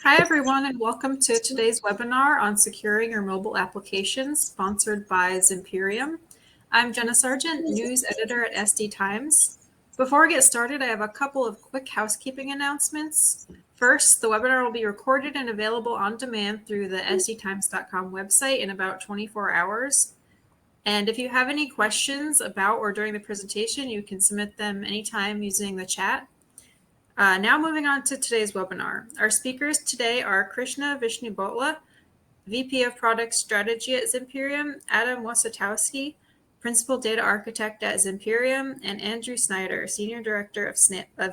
Hi, everyone, and welcome to today's webinar on securing your mobile applications, sponsored by Zimperium. I'm Jenna Sargent, news editor at SD Times. Before we get started, I have a couple of quick housekeeping announcements. First, the webinar will be recorded and available on demand through the sdtimes.com website in about 24 hours. And if you have any questions about or during the presentation, you can submit them anytime using the chat. Now moving on to today's webinar. Our speakers today are Krishna Vishnubotla, VP of Product Strategy at Zimperium, Adam Wasatowski, Principal Data Architect at Zimperium, and Andrew Snyder, Senior Director of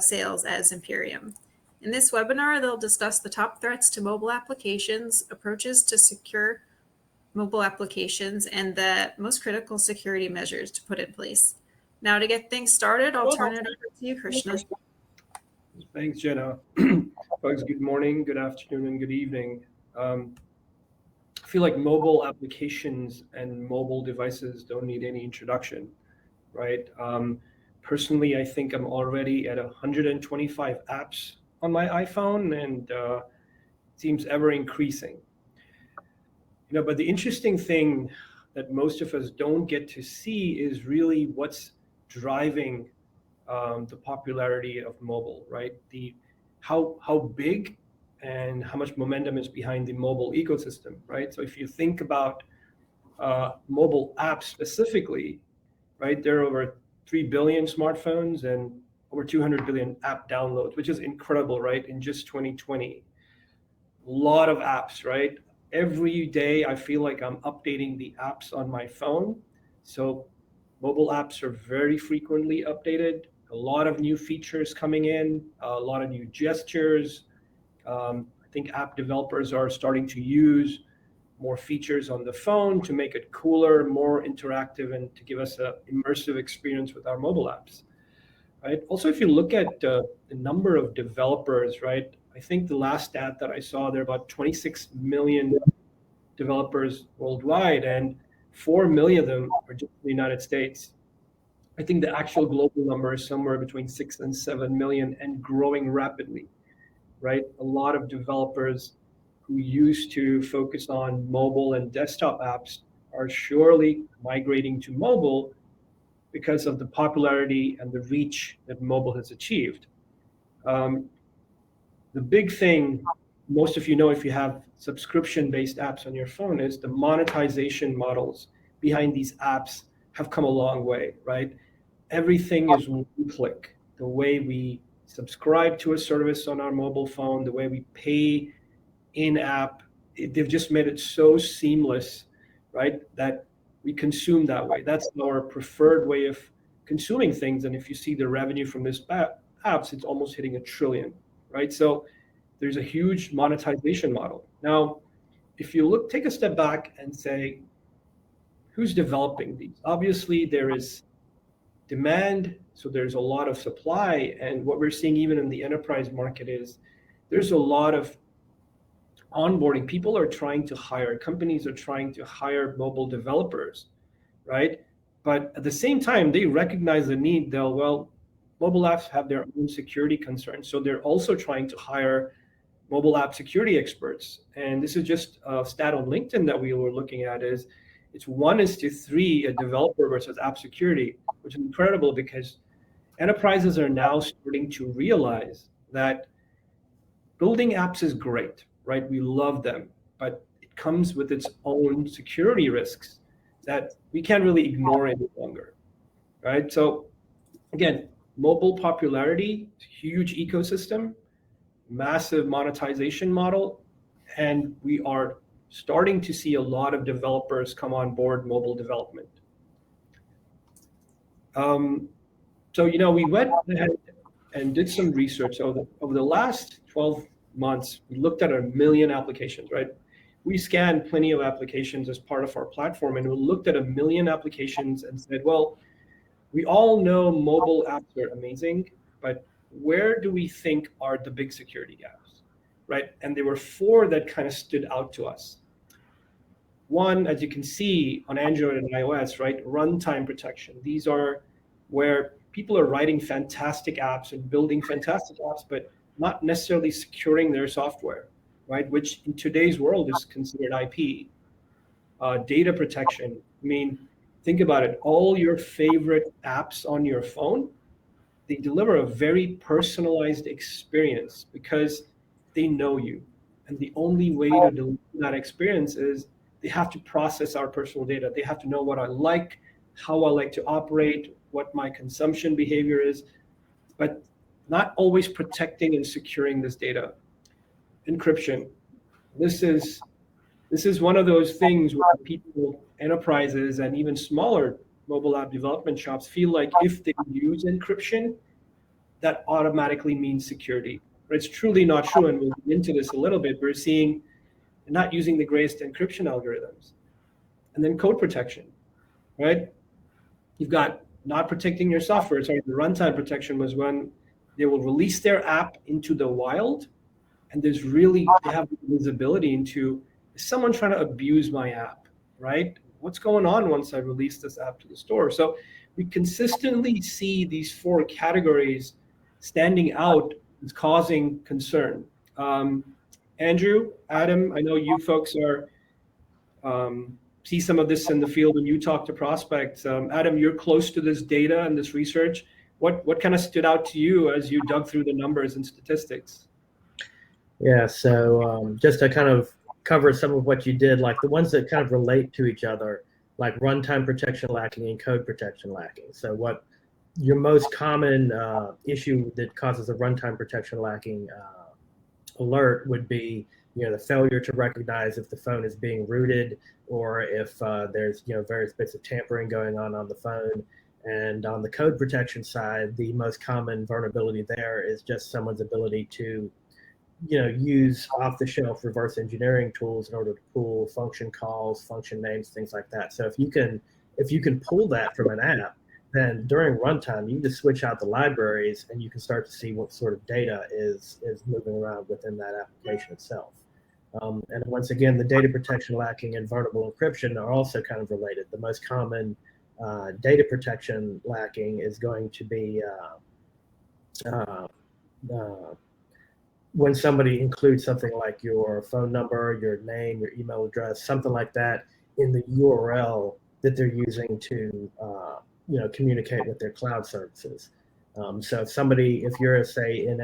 Sales at Zimperium. In this webinar, they'll discuss the top threats to mobile applications, approaches to secure mobile applications, and the most critical security measures to put in place. Now, to get things started, I'll turn it over to you, Krishna. Thanks, Jenna. Folks, good morning, good afternoon, and good evening. I feel like mobile applications and mobile devices don't need any introduction, right? Personally, I think I'm already at 125 apps on my iPhone, and it seems ever increasing. But the interesting thing that most of us don't get to see is really what's driving the popularity of mobile, right? How big and how much momentum is behind the mobile ecosystem, right? So if you think about mobile apps specifically, right, there are over 3 billion smartphones and over 200 billion app downloads, which is incredible, right? In just 2020, a lot of apps, right? Every day I feel like I'm updating the apps on my phone. So mobile apps are very frequently updated. A lot of new features coming in, a lot of new gestures. I think app developers are starting to use more features on the phone to make it cooler, more interactive, and to give us an immersive experience with our mobile apps, right? Also, if you look at the number of developers, right, I think the last stat that I saw, there are about 26 million developers worldwide, and 4 million of them are just in the United States. I think the actual global number is somewhere between 6 and 7 million and growing rapidly, right? A lot of developers who used to focus on mobile and desktop apps are surely migrating to mobile because of the popularity and the reach that mobile has achieved. The big thing, most of you know if you have subscription-based apps on your phone, is the monetization models behind these apps have come a long way, right? Everything is one click. The way we subscribe to a service on our mobile phone, the way we pay in-app, they've just made it so seamless, right, that we consume that way. That's our preferred way of consuming things. And if you see the revenue from this apps, it's almost hitting $1 trillion, right? So there's a huge monetization model. Now, if you take a step back and say, who's developing these? Obviously, there is demand, so there's a lot of supply, and what we're seeing even in the enterprise market is there's a lot of onboarding. People are trying to hire, companies are trying to hire mobile developers, right? But at the same time, they recognize the need. Mobile apps have their own security concerns, so they're also trying to hire mobile app security experts. And this is just a stat on LinkedIn that we were looking at, is it's 1:3 a developer versus app security, which is incredible because enterprises are now starting to realize that building apps is great, right? We love them, but it comes with its own security risks that we can't really ignore any longer, right? So again, mobile popularity, huge ecosystem, massive monetization model, and we are starting to see a lot of developers come on board mobile development. So we went ahead and did some research over the last 12 months. We looked at 1 million applications, right? We scanned plenty of applications as part of our platform, and we looked at 1 million applications and said, well, we all know mobile apps are amazing, but where do we think are the big security gaps, right? And there were 4 that kind of stood out to us. One, as you can see on Android and iOS, right, runtime protection. These are where people are writing fantastic apps and building fantastic apps, but not necessarily securing their software, right? Which in today's world is considered IP. Data protection. I mean, think about it. All your favorite apps on your phone, they deliver a very personalized experience because they know you. And the only way to deliver that experience is they have to process our personal data. They have to know what I like, how I like to operate, what my consumption behavior is, but not always protecting and securing this data. Encryption. This is this is one of those things where people, enterprises, and even smaller mobile app development shops feel like if they use encryption, that automatically means security. But it's truly not true, and we'll get into this a little bit. We're seeing not using the greatest encryption algorithms. And then code protection, right? You've got not protecting your software. Sorry, the runtime protection was when they will release their app into the wild, and they have visibility into, is someone trying to abuse my app, right? What's going on once I release this app to the store? So we consistently see these four categories standing out as causing concern. Andrew, Adam, I know you folks are see some of this in the field when you talk to prospects. Adam, you're close to this data and this research. What kind of stood out to you as you dug through the numbers and statistics? Yeah, so just to kind of cover some of what you did, like the ones that kind of relate to each other, like runtime protection lacking and code protection lacking. So what your most common issue that causes a runtime protection lacking alert would be, the failure to recognize if the phone is being rooted or if there's, various bits of tampering going on the phone. And on the code protection side, the most common vulnerability there is just someone's ability to use off-the-shelf reverse engineering tools in order to pull function calls, function names, things like that. So if you can pull that from an app, then during runtime, you just switch out the libraries and you can start to see what sort of data is moving around within that application itself. And once again, the data protection lacking and vulnerable encryption are also kind of related. The most common data protection lacking is going to be when somebody includes something like your phone number, your name, your email address, something like that in the URL that they're using to communicate with their cloud services. So if you're say in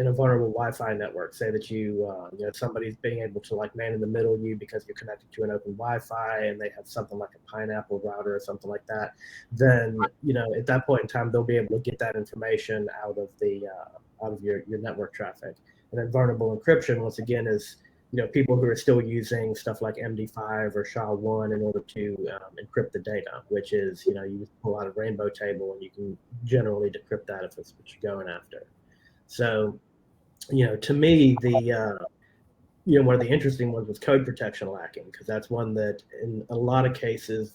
a vulnerable Wi-Fi network, say that somebody's being able to like man in the middle of you because you're connected to an open Wi-Fi and they have something like a Pineapple router or something like that, then at that point in time they'll be able to get that information out of your network traffic. And then vulnerable encryption, once again, is people who are still using stuff like MD5 or SHA-1 in order to encrypt the data, which is you just pull out a rainbow table and you can generally decrypt that if it's what you're going after. So, to me, one of the interesting ones was code protection lacking, because that's one that in a lot of cases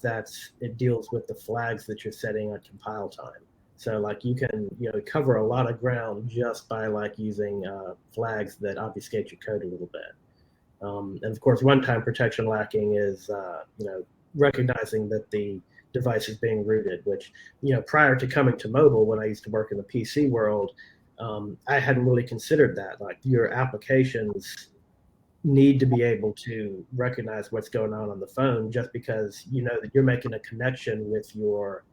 it deals with the flags that you're setting at compile time. So like you can cover a lot of ground just by like using flags that obfuscate your code a little bit. And of course, runtime protection lacking is recognizing that the device is being rooted, which prior to coming to mobile, when I used to work in the PC world, I hadn't really considered that. Like your applications need to be able to recognize what's going on the phone, just because that you're making a connection with your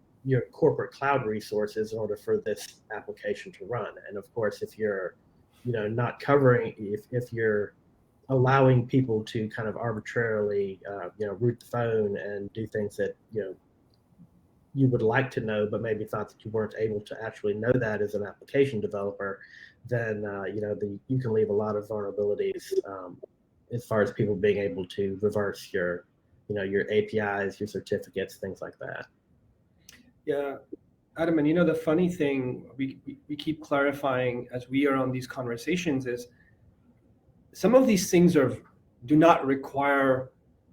corporate cloud resources in order for this application to run. And of course, if you're not covering, if you're allowing people to kind of arbitrarily root the phone and do things that you would like to know, but maybe thought that you weren't able to actually know that as an application developer, then you can leave a lot of vulnerabilities as far as people being able to reverse your APIs, your certificates, things like that. Yeah, Adam, and the funny thing we keep clarifying as we are on these conversations is some of these things do not require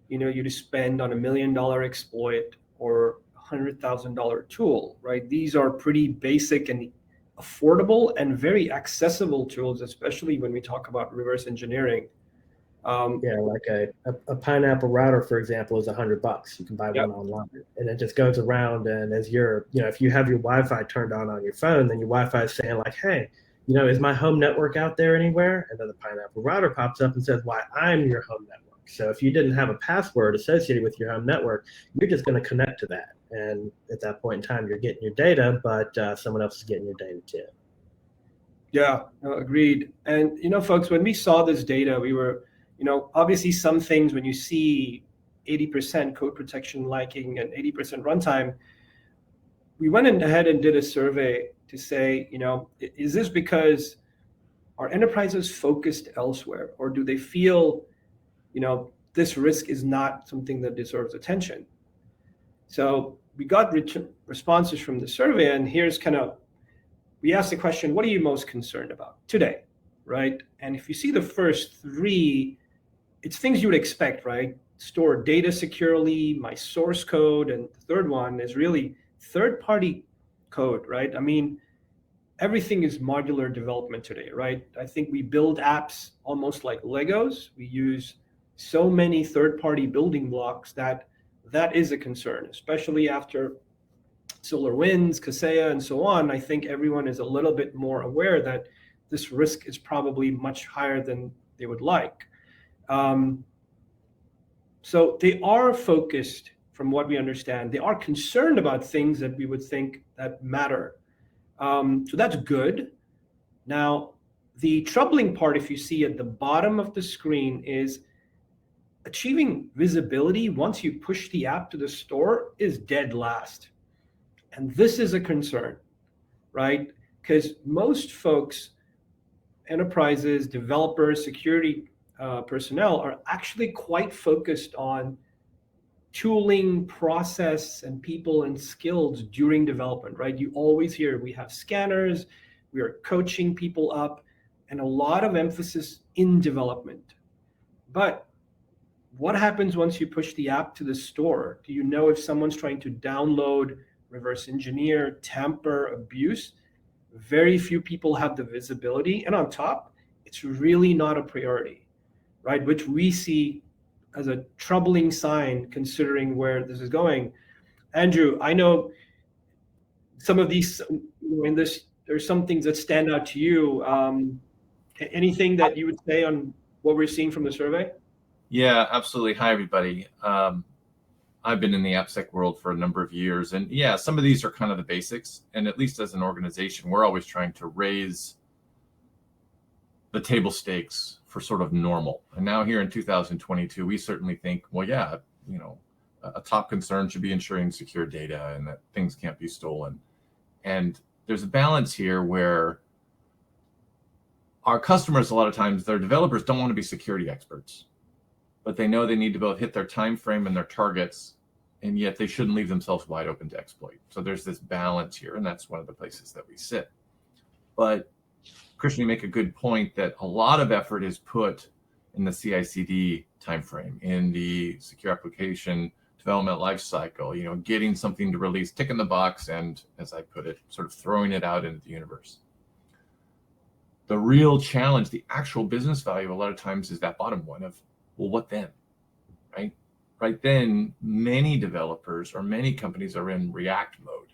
you to spend on $1 million exploit or $100,000 tool, right? These are pretty basic and affordable and very accessible tools, especially when we talk about reverse engineering. Like a Pineapple router, for example, is $100. You can buy one online, and it just goes around. And as if you have your Wi-Fi turned on your phone, then your Wi-Fi is saying like, hey, is my home network out there anywhere? And then the Pineapple router pops up and says, why, I'm your home network. So if you didn't have a password associated with your home network, you're just going to connect to that. And at that point in time, you're getting your data, but someone else is getting your data too. Yeah, no, agreed. And, folks, when we saw this data, we were, obviously some things when you see 80% code protection liking and 80% runtime, we went ahead and did a survey to say, is this because are enterprises focused elsewhere, or do they feel, this risk is not something that deserves attention? So we got responses from the survey, and here's we asked the question, what are you most concerned about today, right? And if you see the first three, it's things you would expect, right? Store data securely, my source code, and the third one is really third-party code, right? I mean, everything is modular development today, right? I think we build apps almost like Legos. We use so many third-party building blocks that is a concern, especially after SolarWinds, Kaseya, and so on. I think everyone is a little bit more aware that this risk is probably much higher than they would like. So they are focused, from what we understand. They are concerned about things that we would think that matter. So that's good. Now, the troubling part, if you see at the bottom of the screen, is achieving visibility once you push the app to the store is dead last. And this is a concern, right? Because most folks, enterprises, developers, security personnel are actually quite focused on tooling, process, and people and skills during development, right? You always hear we have scanners, we are coaching people up, and a lot of emphasis in development. But what happens once you push the app to the store? Do you know if someone's trying to download, reverse engineer, tamper, abuse? Very few people have the visibility. And on top, it's really not a priority, right? Which we see as a troubling sign considering where this is going. Andrew, I know some of these, in this, there's some things that stand out to you. Anything that you would say on what we're seeing from the survey? Yeah, absolutely. Hi, everybody. I've been in the AppSec world for a number of years, and yeah, some of these are kind of the basics. And at least as an organization, we're always trying to raise the table stakes for sort of normal. And now here in 2022, we certainly think, well, yeah, a top concern should be ensuring secure data and that things can't be stolen. And there's a balance here where our customers, a lot of times, their developers don't want to be security experts, but they know they need to both hit their time frame and their targets, and yet they shouldn't leave themselves wide open to exploit. So there's this balance here, and that's one of the places that we sit. But Christian, you make a good point that a lot of effort is put in the CI/CD timeframe, in the secure application development lifecycle, getting something to release, ticking the box, and as I put it, sort of throwing it out into the universe. The real challenge, the actual business value, a lot of times is that bottom one of, well, what then, right? Right then, many developers or many companies are in react mode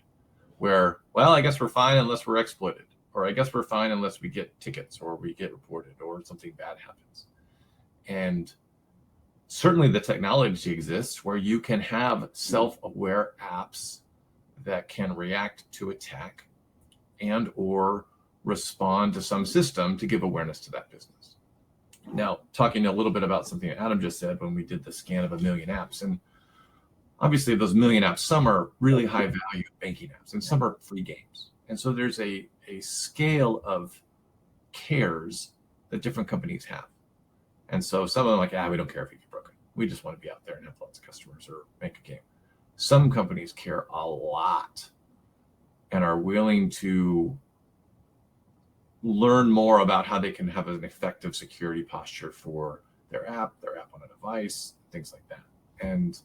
where, well, I guess we're fine unless we're exploited, or I guess we're fine unless we get tickets or we get reported or something bad happens. And certainly the technology exists where you can have self-aware apps that can react to attack and or respond to some system to give awareness to that business. Now, talking a little bit about something that Adam just said when we did the scan of 1 million apps, and obviously those 1 million apps, some are really high value banking apps and some are free games. And so there's a scale of cares that different companies have. And so some of them are like, we don't care if you get broken. We just want to be out there and have lots of customers or make a game. Some companies care a lot and are willing to learn more about how they can have an effective security posture for their app on a device, things like that. And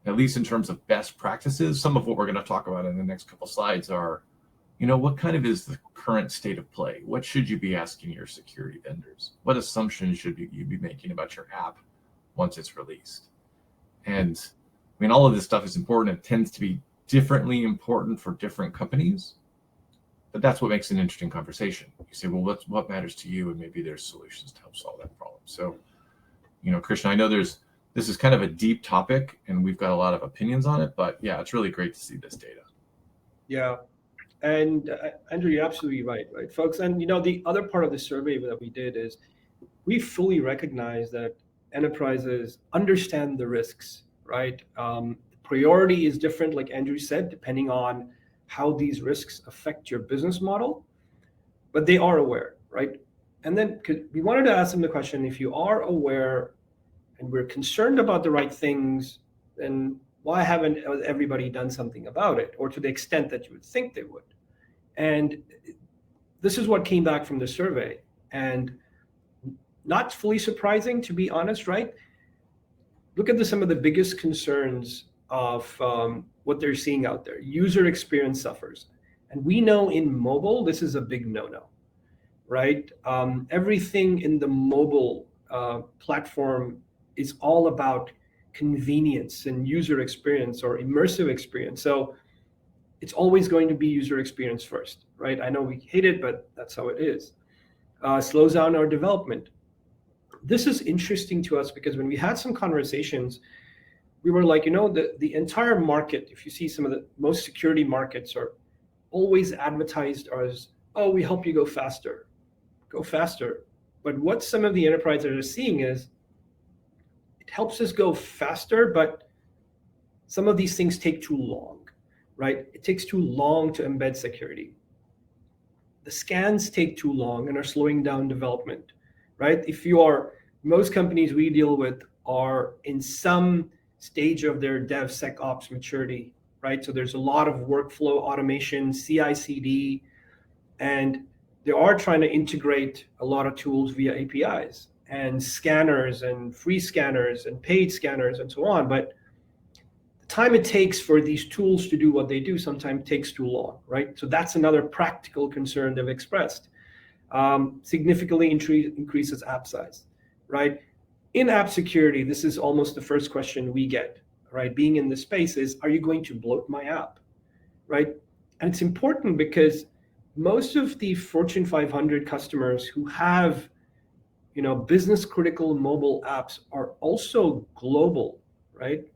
at least in terms of best practices, some of what we're going to talk about in the next couple slides are, what kind of is the current state of play? What should you be asking your security vendors? What assumptions should you be making about your app once it's released? And all of this stuff is important. It tends to be differently important for different companies. But that's what makes an interesting conversation. You say, well, what matters to you? And maybe there's solutions to help solve that problem. So, Krishna, I know this is kind of a deep topic and we've got a lot of opinions on it, but yeah, it's really great to see this data. Yeah. And Andrew, you're absolutely right, folks. And the other part of the survey that we did is we fully recognize that enterprises understand the risks, right? Priority is different, like Andrew said, depending on how these risks affect your business model, but they are aware, right? And then we wanted to ask them the question, if you are aware and we're concerned about the right things, then why haven't everybody done something about it, or to the extent that you would think they would? And this is what came back from the survey. And not fully surprising, to be honest, right? Look at some of the biggest concerns of what they're seeing out there. User experience suffers. And we know in mobile, this is a big no-no, right? Everything in the mobile platform is all about convenience and user experience or immersive experience. So it's always going to be user experience first, right? I know we hate it, but that's how it is. Slows down our development. This is interesting to us because when we had some conversations, we were like, the entire market, if you see some of the most security markets are always advertised as, oh, we help you go faster. But what some of the enterprises are seeing is it helps us go faster, but some of these things take too long, right? It takes too long to embed security. The scans take too long and are slowing down development, right? Most companies we deal with are in some stage of their DevSecOps maturity, right? So there's a lot of workflow automation, CI/CD, and they are trying to integrate a lot of tools via APIs and scanners and free scanners and paid scanners and so on. But the time it takes for these tools to do what they do sometimes takes too long, right? So that's another practical concern they've expressed. Significantly increases app size, right? In app security, this is almost the first question we get, right? Being in this space is, are you going to bloat my app, right? And it's important because most of the Fortune 500 customers who have, business critical mobile apps are also global, right?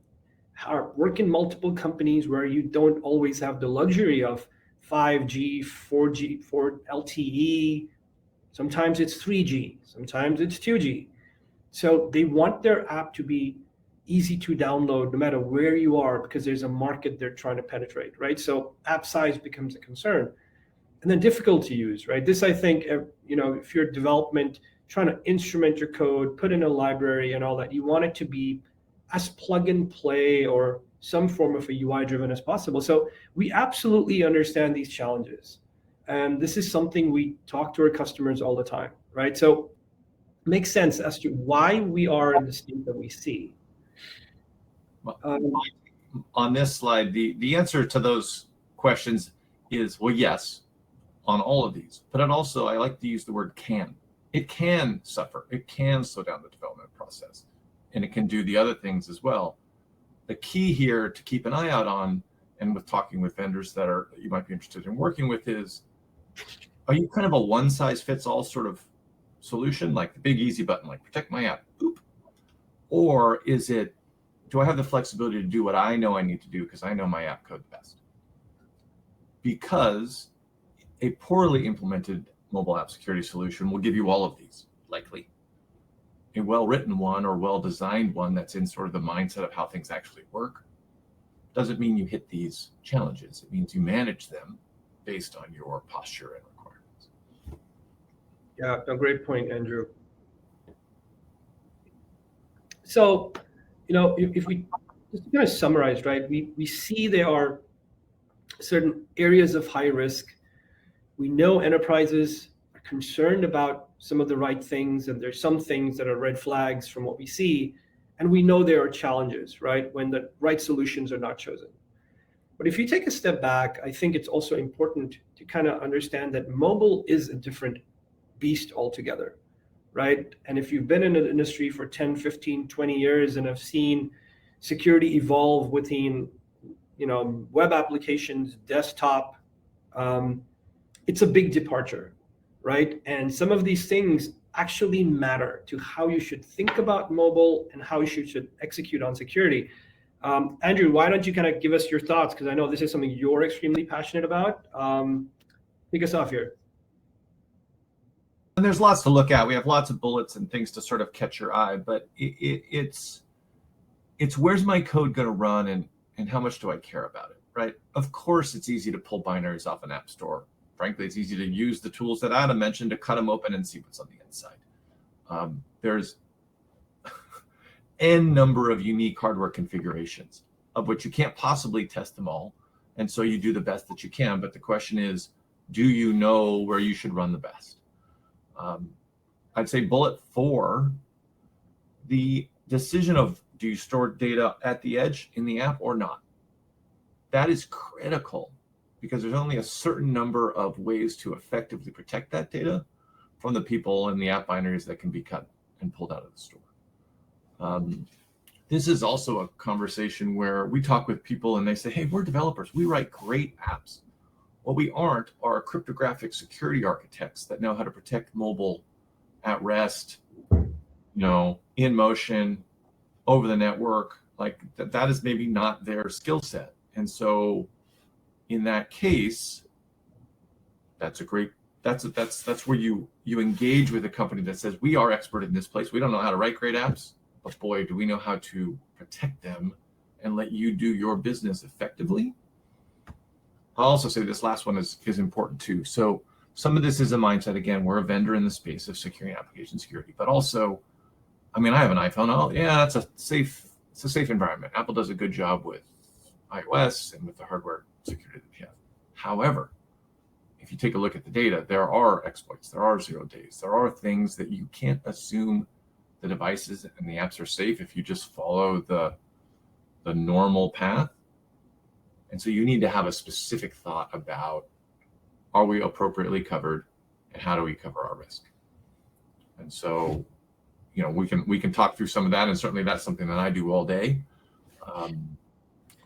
Work in multiple companies where you don't always have the luxury of 5G, 4G, 4 LTE. Sometimes it's 3G, sometimes it's 2G. So they want their app to be easy to download no matter where you are because there's a market they're trying to penetrate, right? So app size becomes a concern. And then difficult to use, right? This, I think, if you're development, trying to instrument your code, put in a library and all that, you want it to be as plug and play or some form of a UI driven as possible. So we absolutely understand these challenges. And this is something we talk to our customers all the time, right? So it makes sense as to why we are in the state that we see. On this slide, the answer to those questions is, well, yes, on all of these. But it also, I like to use the word can. It can suffer. It can slow down the development process. And it can do the other things as well. The key here to keep an eye out on, and with talking with vendors that you might be interested in working with, is, are you kind of a one-size-fits-all sort of solution, like the big easy button, like protect my app, boop? Or is it, do I have the flexibility to do what I know I need to do because I know my app code best? Because a poorly implemented mobile app security solution will give you all of these, likely. A well-written one or well-designed one that's in sort of the mindset of how things actually work doesn't mean you hit these challenges. It means you manage them based on your posture and requirements. Yeah, a great point, Andrew. So, if we just kind of summarize, right, we see there are certain areas of high risk. We know enterprises are concerned about some of the right things, and there's some things that are red flags from what we see. And we know there are challenges, right, when the right solutions are not chosen. But if you take a step back, I think it's also important to kind of understand that mobile is a different beast altogether, right? And if you've been in the industry for 10, 15, 20 years and have seen security evolve within, web applications, desktop, it's a big departure, right? And some of these things actually matter to how you should think about mobile and how you should execute on security. Andrew, why don't you kind of give us your thoughts? Because I know this is something you're extremely passionate about. Kick us off here. And there's lots to look at. We have lots of bullets and things to sort of catch your eye, but it's where's my code going to run and how much do I care about it, right? Of course, it's easy to pull binaries off an app store. Frankly, it's easy to use the tools that Adam mentioned to cut them open and see what's on the inside. There's n number of unique hardware configurations of which you can't possibly test them all. And so you do the best that you can. But the question is, do you know where you should run the best? I'd say bullet 4, the decision of do you store data at the edge in the app or not? That is critical because there's only a certain number of ways to effectively protect that data from the people and the app binaries that can be cut and pulled out of the store. This is also a conversation where we talk with people and they say, hey, we're developers. We write great apps. What we aren't are cryptographic security architects that know how to protect mobile at rest, in motion, over the network. Like that is maybe not their skill set. And so in that case, that's where you engage with a company that says, we are expert in this place. We don't know how to write great apps, but boy, do we know how to protect them and let you do your business effectively. I'll also say this last one is important too. So some of this is a mindset. Again, we're a vendor in the space of securing application security, but also, I have an iPhone. Oh yeah, it's a safe environment. Apple does a good job with iOS and with the hardware security that we have. However, if you take a look at the data, there are exploits, there are 0 days, there are things that you can't assume the devices and the apps are safe if you just follow the normal path. And so you need to have a specific thought about, are we appropriately covered and how do we cover our risk? And so, we can talk through some of that, and certainly that's something that I do all day.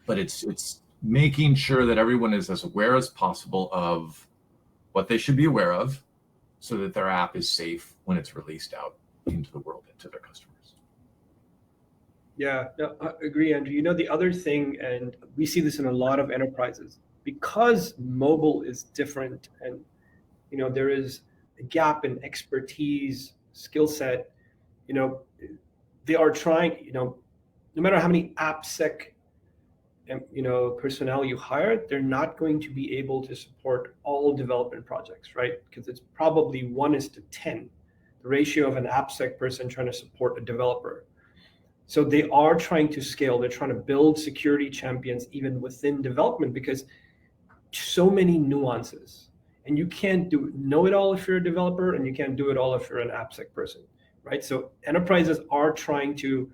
But it's making sure that everyone is as aware as possible of what they should be aware of so that their app is safe when it's released out into the world, into their customers. Yeah, no, I agree, Andrew. The other thing, and we see this in a lot of enterprises, because mobile is different and, there is a gap in expertise, skill set, they are trying, no matter how many AppSec, personnel you hire, they're not going to be able to support all development projects, right? Because it's probably 1:10, the ratio of an AppSec person trying to support a developer. So they are trying to scale. They're trying to build security champions even within development because so many nuances. And you can't know it all if you're a developer, and you can't do it all if you're an AppSec person, right? So enterprises are trying to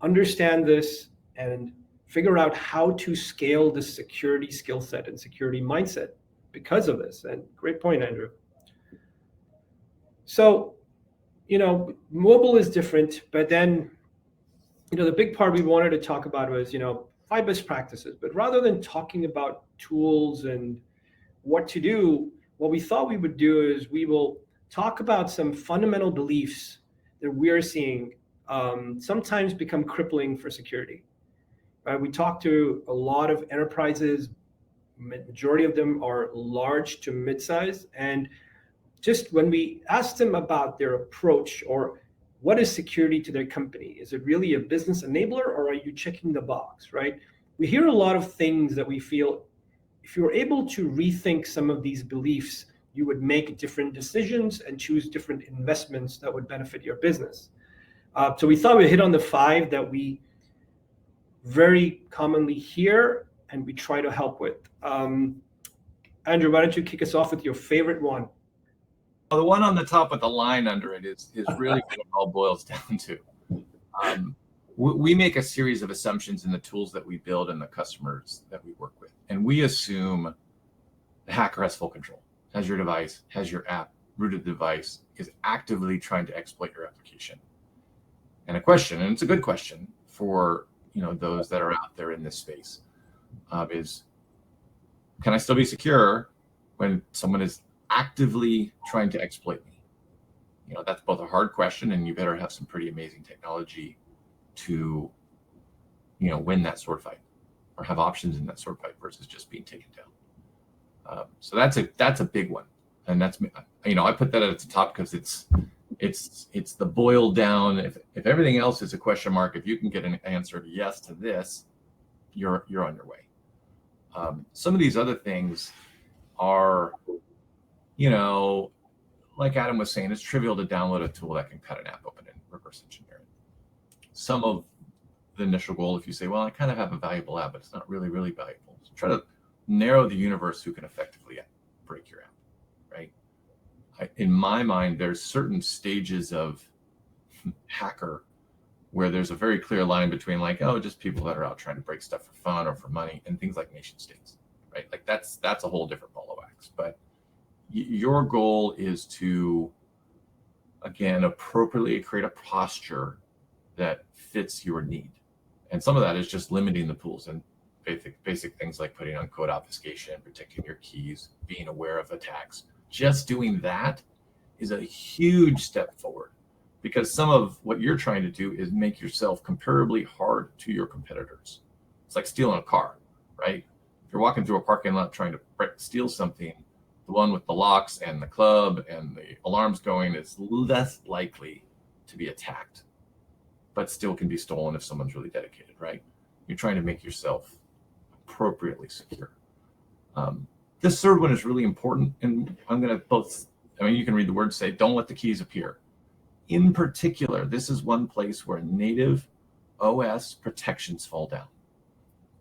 understand this and figure out how to scale the security skill set and security mindset because of this. And great point, Andrew. So, mobile is different, but then the big part we wanted to talk about was, 5 best practices. But rather than talking about tools and what to do, what we thought we would do is we will talk about some fundamental beliefs that we're seeing sometimes become crippling for security. We talked to a lot of enterprises. Majority of them are large to mid-size. And just when we asked them about their approach or what is security to their company? Is it really a business enabler, or are you checking the box, right? We hear a lot of things that we feel if you were able to rethink some of these beliefs, you would make different decisions and choose different investments that would benefit your business. So we thought we'd hit on the 5 that we very commonly hear and we try to help with. Andrew, why don't you kick us off with your favorite one? Well, the one on the top with the line under it is really what it all boils down to. We make a series of assumptions in the tools that we build and the customers that we work with. And we assume the hacker has full control, has your device, has your app, rooted the device, is actively trying to exploit your application. And a question, and it's a good question for those that are out there in this space, is can I still be secure when someone is actively trying to exploit me? You know, that's both a hard question, and you better have some pretty amazing technology to, you know, win that sword fight or have options in that sword fight versus just being taken down. So that's a big one, and that's, you know, I put that at the top because it's the boiled down. If everything else is a question mark, if you can get an answer of yes to this, you're on your way. Some of these other things are, you know, like Adam was saying, it's trivial to download a tool that can cut an app open and reverse engineer it. Some of the initial goal, if you say, well, I kind of have a valuable app, but it's not really, really valuable. So try to narrow the universe who can effectively break your app, right? In my mind, there's certain stages of hacker where there's a very clear line between like, oh, just people that are out trying to break stuff for fun or for money, and things like nation states, right? Like that's a whole different ball of wax. But your goal is to, again, appropriately create a posture that fits your need. And some of that is just limiting the pools and basic things like putting on code obfuscation, protecting your keys, being aware of attacks. Just doing that is a huge step forward, because some of what you're trying to do is make yourself comparably hard to your competitors. It's like stealing a car, right? If you're walking through a parking lot trying to steal something, the one with the locks and the club and the alarms going is less likely to be attacked, but still can be stolen if someone's really dedicated, right? You're trying to make yourself appropriately secure. This third one is really important, and I'm going to you can read the words, say, don't let the keys appear. In particular, this is one place where native OS protections fall down.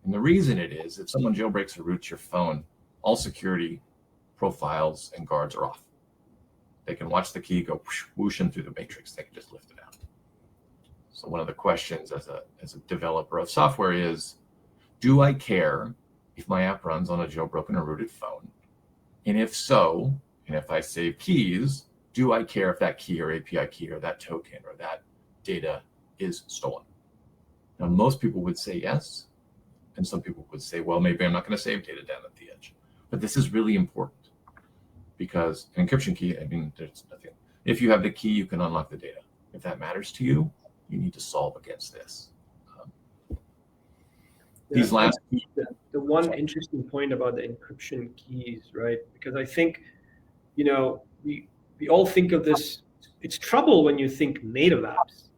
And the reason it is, if someone jailbreaks or roots your phone, all security profiles and guards are off. They can watch the key go whooshing through the matrix. They can just lift it out. So one of the questions as a developer of software is, do I care if my app runs on a jailbroken or rooted phone? And if so, and if I save keys, do I care if that key or API key or that token or that data is stolen? Now, most people would say yes. And some people would say, well, maybe I'm not going to save data down at the edge. But this is really important, because an encryption key, I mean, there's nothing. If you have the key, you can unlock the data. If that matters to you, you need to solve against this. These last the one interesting point about the encryption keys, right? Because I think, you know, we all think of this. It's trouble when you think native apps,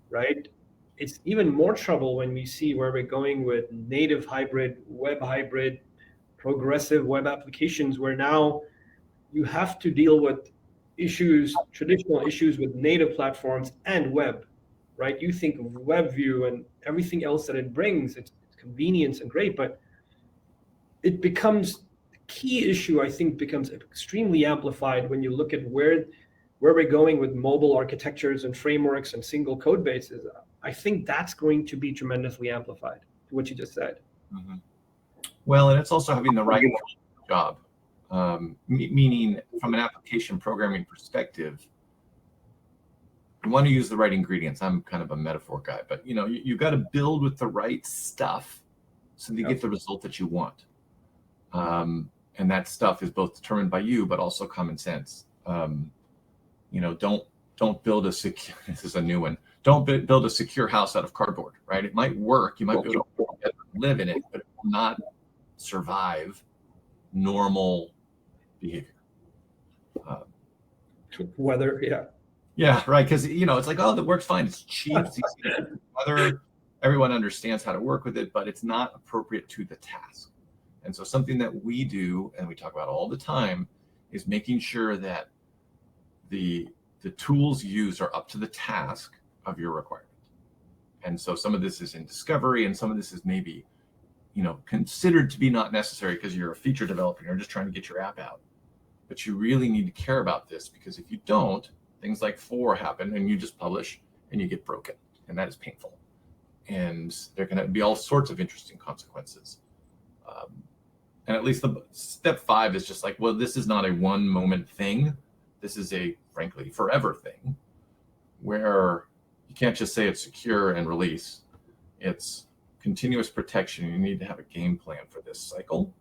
right? It's even more trouble when we see where we're going with native hybrid, web hybrid, progressive web applications, where now you have to deal with issues, traditional issues with native platforms and web, right? You think of web view and everything else that it brings, it's convenience and great, but it becomes the key issue, I think, becomes extremely amplified when you look at where we're going with mobile architectures and frameworks and single code bases. I think that's going to be tremendously amplified to what you just said. Mm-hmm. Well, and it's also having the right job, meaning from an application programming perspective, you want to use the right ingredients. I'm kind of a metaphor guy, but you know, you've got to build with the right stuff so that you get the result that you want. And that stuff is both determined by you, but also common sense. You know, don't build a secure. This is a new one. Don't build a secure house out of cardboard, right? It might work. You might be able to live in it, but it will not survive normal behavior. Whether, yeah. Yeah, right. Because, you know, it's like, oh, that works fine. It's cheap. It's easy to put together. Everyone understands how to work with it, but it's not appropriate to the task. And so something that we do, and we talk about all the time, is making sure that the tools used are up to the task of your requirement. And so some of this is in discovery, and some of this is maybe, you know, considered to be not necessary because you're a feature developer, you're just trying to get your app out. But you really need to care about this, because if you don't, things like 4 happen and you just publish and you get broken, and that is painful. And there can be all sorts of interesting consequences. And at least the step 5 is just like, well, this is not a one moment thing. This is a, frankly, forever thing, where you can't just say it's secure and release. It's continuous protection. You need to have a game plan for this cycle.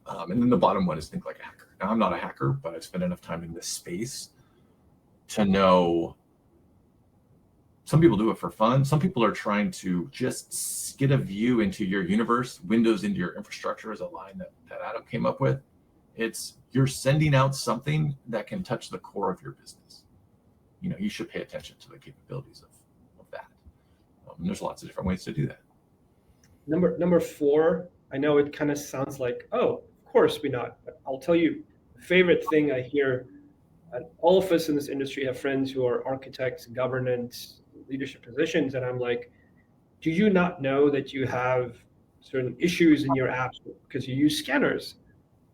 And then the bottom one is think like a hacker. Now, I'm not a hacker, but I've spent enough time in this space to know some people do it for fun. Some people are trying to just get a view into your universe, windows into your infrastructure is a line that Adam came up with. It's you're sending out something that can touch the core of your business. You should pay attention to the capabilities of that. And there's lots of different ways to do that. Number 4, I know it kind of sounds like, oh, of course we not. But I'll tell you, favorite thing I hear, all of us in this industry have friends who are architects, governance, leadership positions, and I'm like, do you not know that you have certain issues in your apps because you use scanners?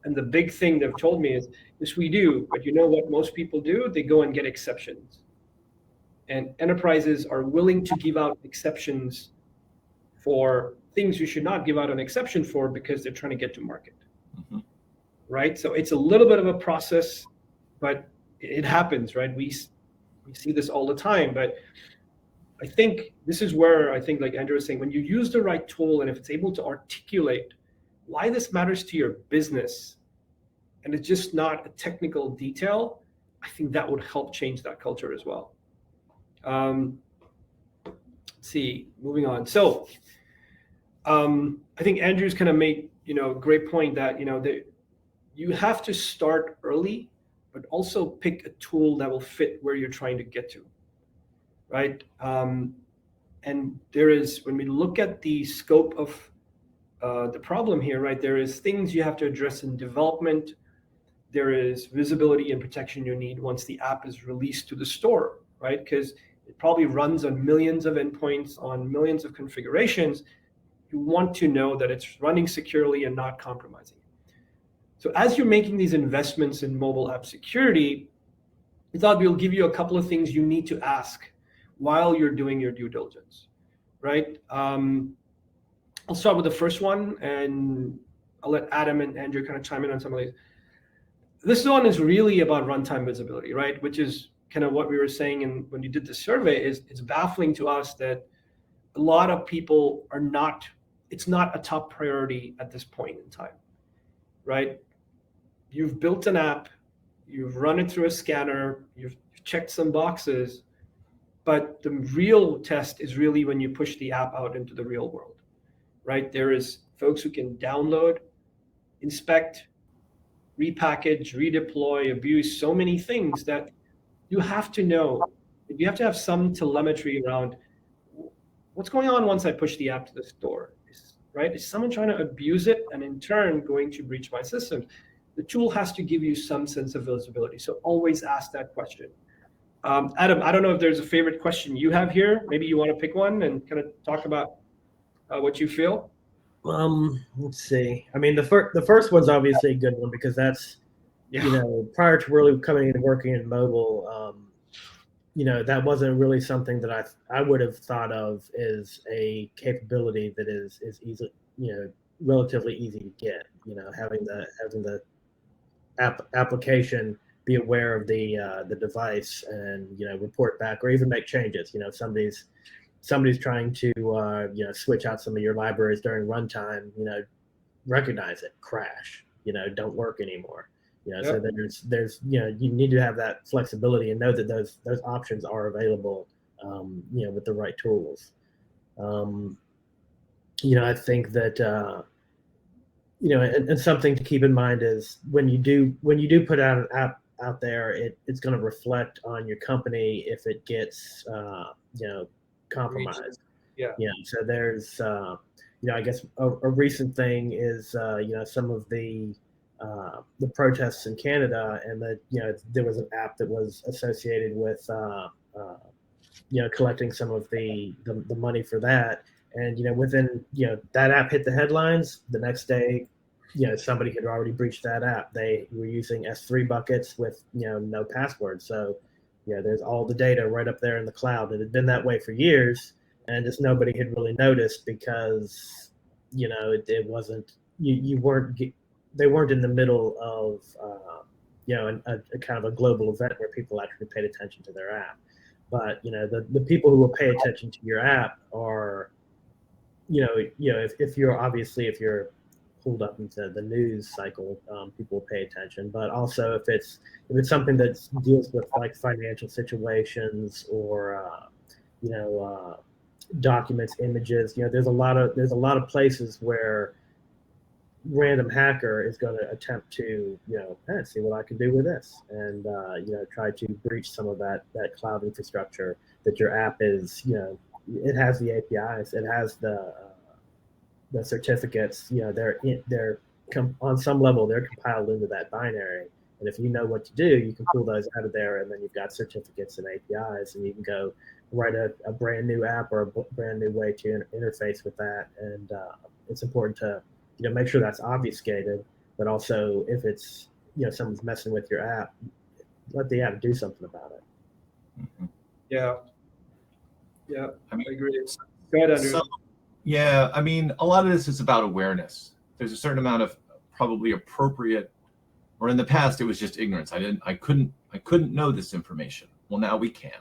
And the big thing they've told me is, yes, we do, but you know what most people do? They go and get exceptions. And enterprises are willing to give out exceptions for things you should not give out an exception for because they're trying to get to market. Mm-hmm. Right? So it's a little bit of a process, but it happens, right? We see this all the time, but I think this is where I think, like Andrew was saying, when you use the right tool and if it's able to articulate why this matters to your business and it's just not a technical detail, I think that would help change that culture as well. Let's see, moving on. So I think Andrew's kind of made, a great point that, you have to start early, but also pick a tool that will fit where you're trying to get to. Right. And there is, when we look at the scope of the problem here, right, there is things you have to address in development. There is visibility and protection you need once the app is released to the store, right? Because it probably runs on millions of endpoints, on millions of configurations. You want to know that it's running securely and not compromising. So as you're making these investments in mobile app security, we thought we'll give you a couple of things you need to ask while you're doing your due diligence, right? I'll start with the first one, and I'll let Adam and Andrew kind of chime in on some of these. This one is really about runtime visibility, right? Which is kind of what we were saying when you did the survey. Is it's baffling to us that a lot of people are not, it's not a top priority at this point in time, right? You've built an app, you've run it through a scanner, you've checked some boxes, but the real test is really when you push the app out into the real world, right? There is folks who can download, inspect, repackage, redeploy, abuse, so many things that you have to know. You have to have some telemetry around what's going on once I push the app to the store, right? Is someone trying to abuse it and in turn going to breach my systems? The tool has to give you some sense of visibility. So always ask that question. Adam, I don't know if there's a favorite question you have here. Maybe you want to pick one and kind of talk about what you feel. Let's see. I mean, the first one's obviously a good one because that's, prior to really coming and working in mobile, that wasn't really something that I would have thought of as a capability that is easy, relatively easy to get. Having the application be aware of the device and report back or even make changes. If somebody's trying to switch out some of your libraries during runtime, recognize it, crash, don't work anymore. Yep. So there's you need to have that flexibility and know that those options are available, with the right tools. I think that and something to keep in mind is when you do put out an app out there, it's going to reflect on your company if it gets compromised. Yeah. So there's I guess a recent thing is some of the protests in Canada, and that there was an app that was associated with collecting some of the money for that, and within that app hit the headlines the next day. Somebody had already breached that app. They were using S3 buckets with no password, so there's all the data right up there in the cloud. It had been that way for years, and just nobody had really noticed because it wasn't they weren't in the middle of a kind of a global event where people actually paid attention to their app. But the people who will pay attention to your app are if you're pulled up into the news cycle, people will pay attention. But also if it's something that deals with like financial situations or documents, images, there's a lot of places where random hacker is going to attempt to see what I can do with this, and try to breach some of that cloud infrastructure that your app is. It has the APIs, it has the certificates. They're on some level they're compiled into that binary, and if you know what to do, you can pull those out of there, and then you've got certificates and APIs, and you can go write a brand new app or a brand new way to interface with that. And it's important to make sure that's obfuscated, but also if it's someone's messing with your app, let the app do something about it. Mm-hmm. Yeah, I agree. Go ahead, Andrew. So, yeah, I mean, a lot of this is about awareness. There's a certain amount of probably appropriate, or in the past it was just ignorance. I couldn't know this information. Well, now we can.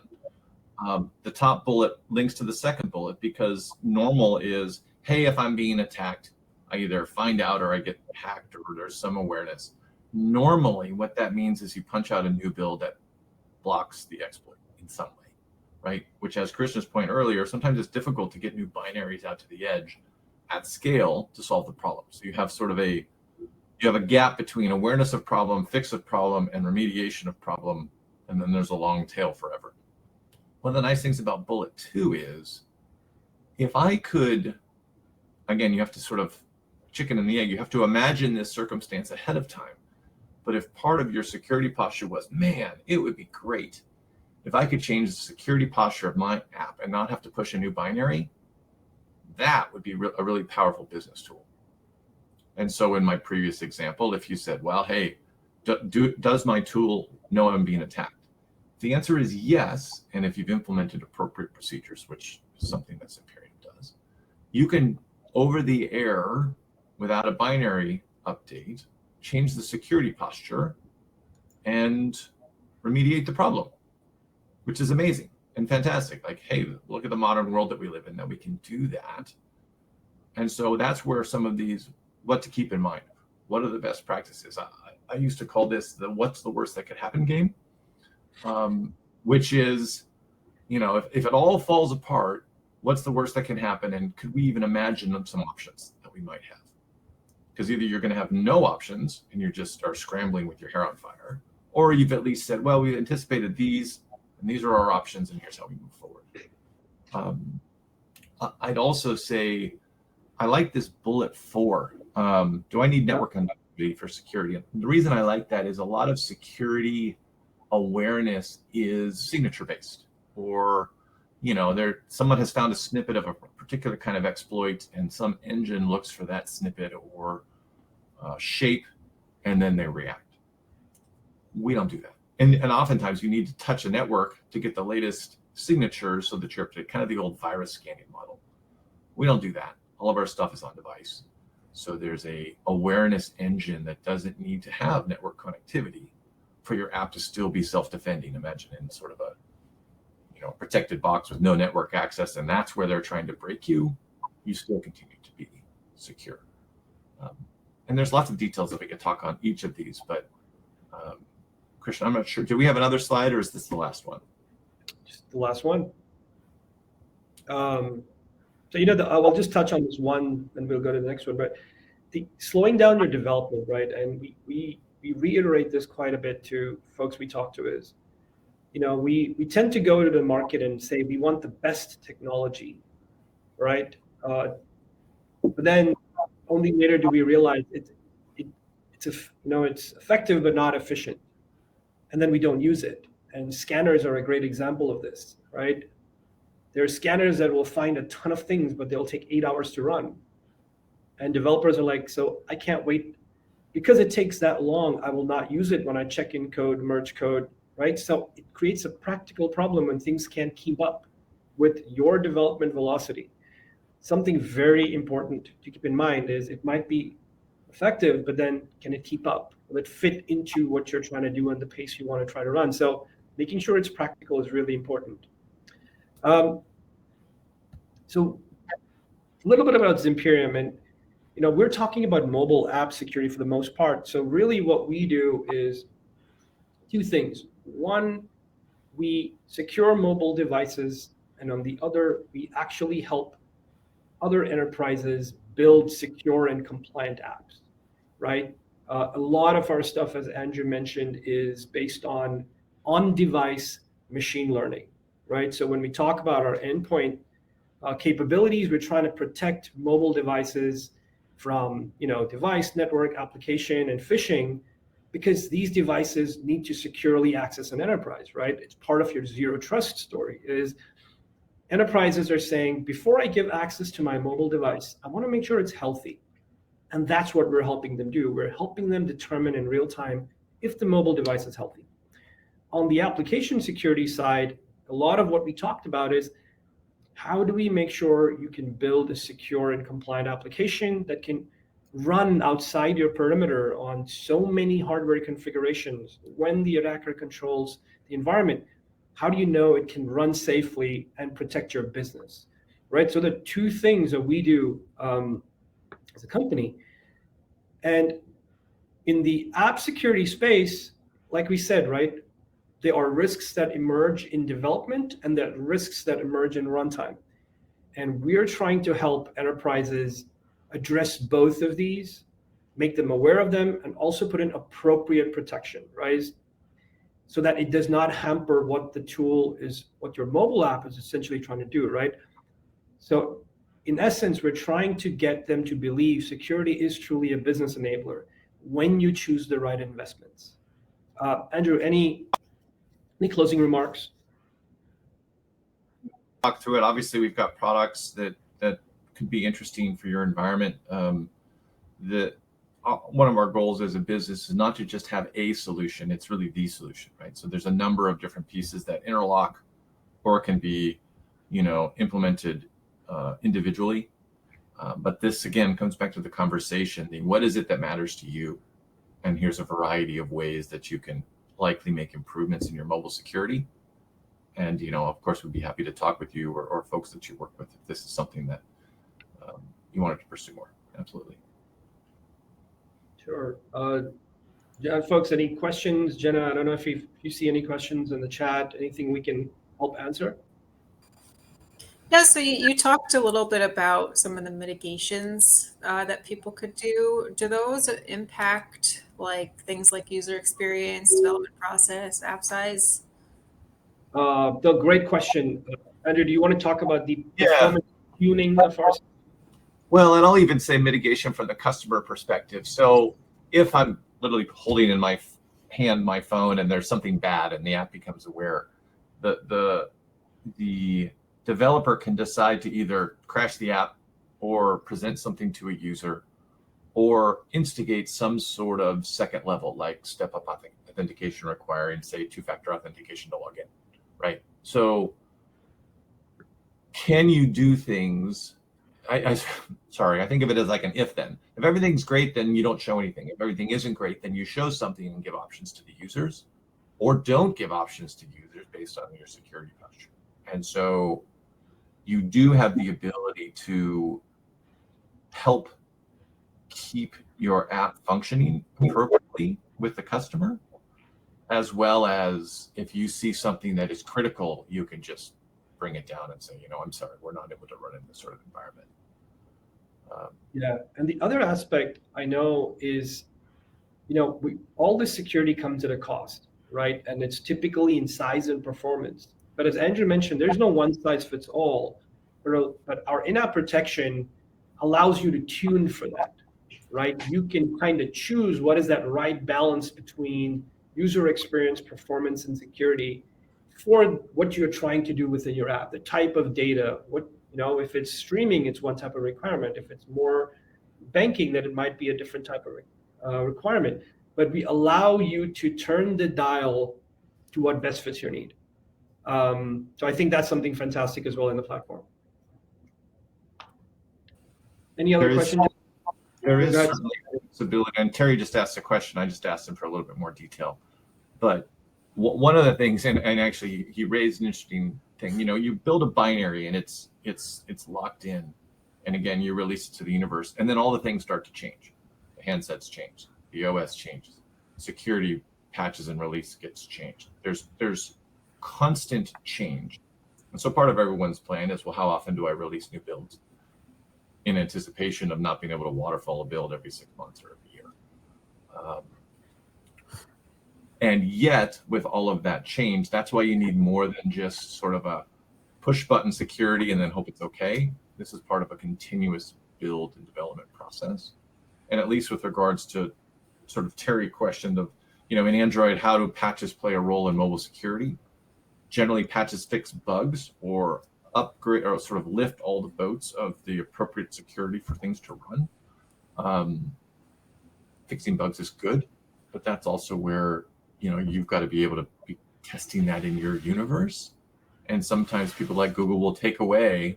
The top bullet links to the second bullet, because normal is, hey, if I'm being attacked, I either find out or I get hacked or there's some awareness. Normally, what that means is you punch out a new build that blocks the exploit in some way, right? Which, as Krishna's point earlier, sometimes it's difficult to get new binaries out to the edge at scale to solve the problem. So you have sort of you have a gap between awareness of problem, fix of problem, and remediation of problem, and then there's a long tail forever. One of the nice things about bullet 2 is, if I could, again, you have to sort of chicken and the egg, you have to imagine this circumstance ahead of time. But if part of your security posture was, man, it would be great if I could change the security posture of my app and not have to push a new binary, that would be a really powerful business tool. And so in my previous example, if you said, well, hey, does my tool know I'm being attacked? The answer is yes. And if you've implemented appropriate procedures, which is something that Zimperium does, you can, over the air, without a binary update, change the security posture and remediate the problem, which is amazing and fantastic. Like, hey, look at the modern world that we live in, that we can do that. And so that's where some of these, what to keep in mind. What are the best practices? I used to call this the what's the worst that could happen game, which is, if it all falls apart, what's the worst that can happen? And could we even imagine some options that we might have? Because either you're going to have no options and you just are scrambling with your hair on fire, or you've at least said, well, we anticipated these, and these are our options, and here's how we move forward. I'd also say, I like this bullet 4. Do I need network connectivity for security? And the reason I like that is a lot of security awareness is signature based, or someone has found a snippet of a particular kind of exploit, and some engine looks for that snippet or shape, and then they react. We don't do that. And oftentimes you need to touch a network to get the latest signature so that you're up to kind of the old virus scanning model. We don't do that. All of our stuff is on device. So there's a awareness engine that doesn't need to have network connectivity for your app to still be self-defending. Imagine in sort of a protected box with no network access, and that's where they're trying to break you. You still continue to be secure. And there's lots of details that we could talk on each of these, but Christian, I'm not sure. Do we have another slide, or is this the last one? Just the last one. So I'll just touch on this one, and we'll go to the next one. But the slowing down your development, right? And we reiterate this quite a bit to folks we talk to is, we tend to go to the market and say we want the best technology, right? But then only later do we realize it's effective but not efficient, and then we don't use it. And scanners are a great example of this, right? There are scanners that will find a ton of things, but they'll take 8 hours to run. And developers are like, so I can't wait. Because it takes that long, I will not use it when I check in code, merge code, right? So it creates a practical problem when things can't keep up with your development velocity. Something very important to keep in mind is it might be effective, but then can it keep up? Will it fit into what you're trying to do and the pace you want to try to run? So making sure it's practical is really important. So a little bit about Zimperium, and we're talking about mobile app security for the most part. So really what we do is two things. One, we secure mobile devices, and on the other, we actually help other enterprises build secure and compliant apps, right? A lot of our stuff, as Andrew mentioned, is based on-device machine learning, right? So when we talk about our endpoint capabilities, we're trying to protect mobile devices from, device, network, application, and phishing, because these devices need to securely access an enterprise, right? It's part of your zero trust story. Is enterprises are saying, before I give access to my mobile device, I want to make sure it's healthy. And that's what we're helping them do. We're helping them determine in real time if the mobile device is healthy. On the application security side, a lot of what we talked about is, how do we make sure you can build a secure and compliant application that can run outside your perimeter on so many hardware configurations? When the attacker controls the environment, how do you know it can run safely and protect your business, right? So the two things that we do as a company. And in the app security space, like we said, right, there are risks that emerge in development and there are risks that emerge in runtime. And we're trying to help enterprises address both of these, make them aware of them, and also put in appropriate protection, right? So that it does not hamper what the tool is, what your mobile app is essentially trying to do, right? So in essence, we're trying to get them to believe security is truly a business enabler when you choose the right investments. Andrew, any closing remarks? Talk through it. Obviously, we've got products that could be interesting for your environment. One of our goals as a business is not to just have a solution, it's really the solution, right? So there's a number of different pieces that interlock or can be, implemented individually. But this, again, comes back to the conversation. What is it that matters to you? And here's a variety of ways that you can likely make improvements in your mobile security. And, of course, we'd be happy to talk with you or folks that you work with if this is something that you wanted to pursue more. Absolutely. Sure. Folks, any questions? Jenna, I don't know if you see any questions in the chat, anything we can help answer? Yeah, so you talked a little bit about some of the mitigations that people could do. Do those impact things like user experience, development process, app size? Great question. Andrew, do you want to talk about the performance tuning of our? Well, and I'll even say mitigation from the customer perspective. So if I'm literally holding in my hand my phone and there's something bad and the app becomes aware, the developer can decide to either crash the app or present something to a user or instigate some sort of second level, like step-up authentication requiring, say, two-factor authentication to log in, right? So can you do things? Sorry, I think of it as like an if then. If everything's great, then you don't show anything. If everything isn't great, then you show something and give options to the users, or don't give options to users based on your security posture. And so you do have the ability to help keep your app functioning appropriately with the customer, as well as if you see something that is critical, you can just bring it down and say, I'm sorry, we're not able to run in this sort of environment. Yeah, and the other aspect I know is, all the security comes at a cost, right? And it's typically in size and performance. But as Andrew mentioned, there's no one size fits all. But our in-app protection allows you to tune for that, right? You can kind of choose what is that right balance between user experience, performance, and security for what you're trying to do within your app, the type of data, if it's streaming, it's one type of requirement. If it's more banking, then it might be a different type of requirement. But we allow you to turn the dial to what best fits your need. So I think that's something fantastic as well in the platform. Any other questions? There is flexibility, and Terry just asked a question. I just asked him for a little bit more detail. But one of the things, and actually he raised an interesting thing. You build a binary and it's locked in, And again, you release it to the universe, and then all the things start to change. The handsets change, the OS changes, security patches and release gets changed. There's constant change. And so part of everyone's plan is, well, how often do I release new builds in anticipation of not being able to waterfall a build every 6 months or every year? And yet, with all of that change, that's why you need more than just sort of a push button security and then hope it's okay. This is part of a continuous build and development process. And at least with regards to sort of Terry questioned of, in Android, how do patches play a role in mobile security? Generally, patches fix bugs or upgrade or sort of lift all the boats of the appropriate security for things to run. Fixing bugs is good, but that's also where, you've got to be able to be testing that in your universe. And sometimes people like Google will take away,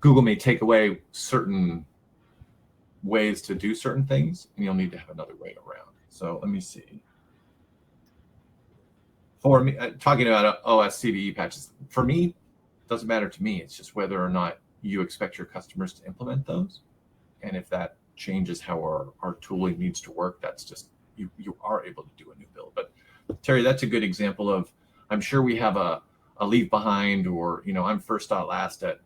Google may take away certain ways to do certain things, and you'll need to have another way around. So let me see. For me, talking about OS CVE patches, for me, it doesn't matter to me. It's just whether or not you expect your customers to implement those. And if that changes how our tooling needs to work, that's just, you are able to do a new build. But Terry, that's a good example of, I'm sure we have a leave behind, or, I'm first not last at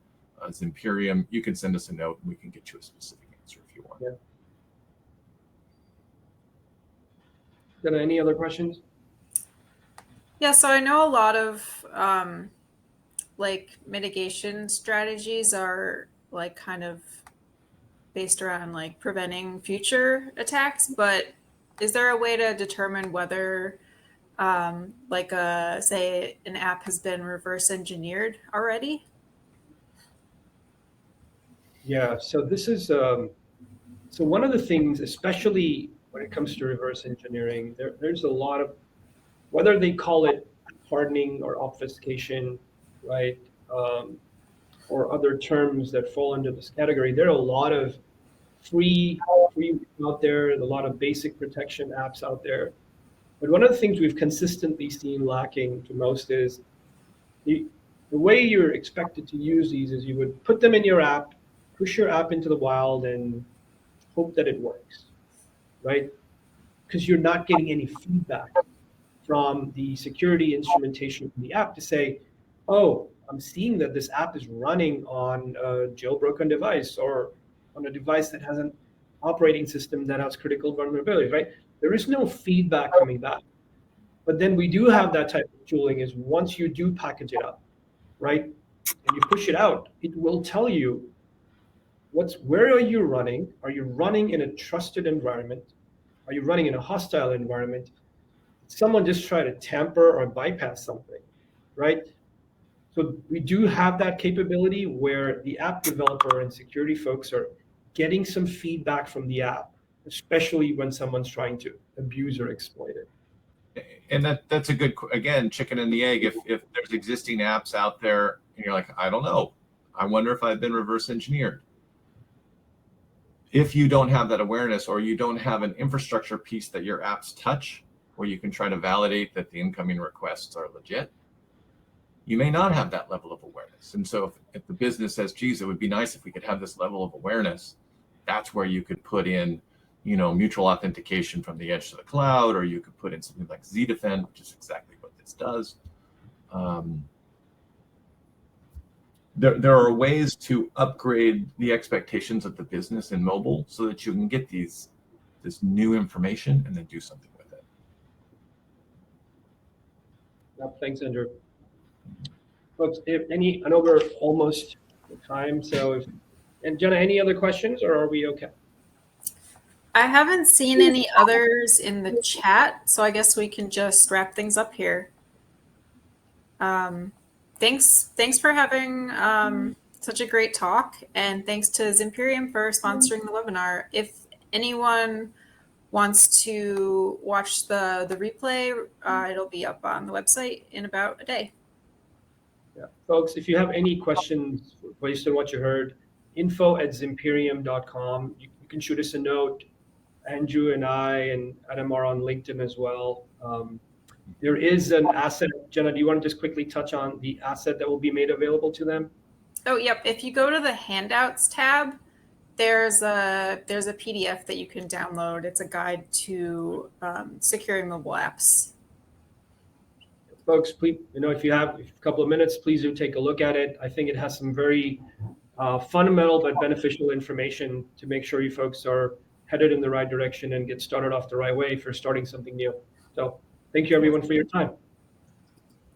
Zimperium. You can send us a note and we can get you a specific answer if you want. Yeah. Got any other questions? Yeah, so I know a lot of mitigation strategies are kind of based around preventing future attacks, but is there a way to determine whether say an app has been reverse engineered already? Yeah, so this is so one of the things, especially when it comes to reverse engineering, there's a lot of, whether they call it hardening or obfuscation, right, or other terms that fall under this category. There are a lot of free out there, and a lot of basic protection apps out there. But one of the things we've consistently seen lacking to most is the way you're expected to use these is you would put them in your app, push your app into the wild, and hope that it works, right? Because you're not getting any feedback from the security instrumentation in the app to say, oh, I'm seeing that this app is running on a jailbroken device or on a device that has an operating system that has critical vulnerabilities, right? There is no feedback coming back. But then we do have that type of tooling is once you do package it up, right, and you push it out, it will tell you where are you running? Are you running in a trusted environment? Are you running in a hostile environment? Did someone just try to tamper or bypass something, right? So we do have that capability where the app developer and security folks are getting some feedback from the app, especially when someone's trying to abuse or exploit it. And that's a good, again, chicken and the egg. If there's existing apps out there and you're like, I don't know, I wonder if I've been reverse engineered. If you don't have that awareness, or you don't have an infrastructure piece that your apps touch, where you can try to validate that the incoming requests are legit, you may not have that level of awareness. And so if the business says, geez, it would be nice if we could have this level of awareness, that's where you could put in, mutual authentication from the edge to the cloud, or you could put in something like ZDefend, which is exactly what this does. There are ways to upgrade the expectations of the business in mobile so that you can get this new information and then do something with it. Thanks, Andrew. Folks, I know we're almost at time, and Jenna, any other questions, or are we okay? I haven't seen any others in the chat, so I guess we can just wrap things up here. Thanks for having such a great talk, and thanks to Zimperium for sponsoring the webinar. If anyone wants to watch the replay, it'll be up on the website in about a day. Yeah, folks, if you have any questions based on what you heard, info@zimperium.com. You can shoot us a note. Andrew and I and Adam are on LinkedIn as well. There is an asset Jenna, do you want to just quickly touch on the asset that will be made available to them? Oh, yep. If you go to the handouts tab, there's a PDF that you can download. It's a guide to securing mobile apps. Folks, please, if you have a couple of minutes, please do take a look at it. I think it has some very fundamental but beneficial information to make sure you folks are headed in the right direction and get started off the right way if you're starting something new. So thank you everyone for your time.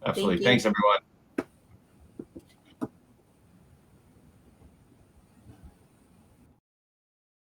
Absolutely. Thank you. Thanks, everyone.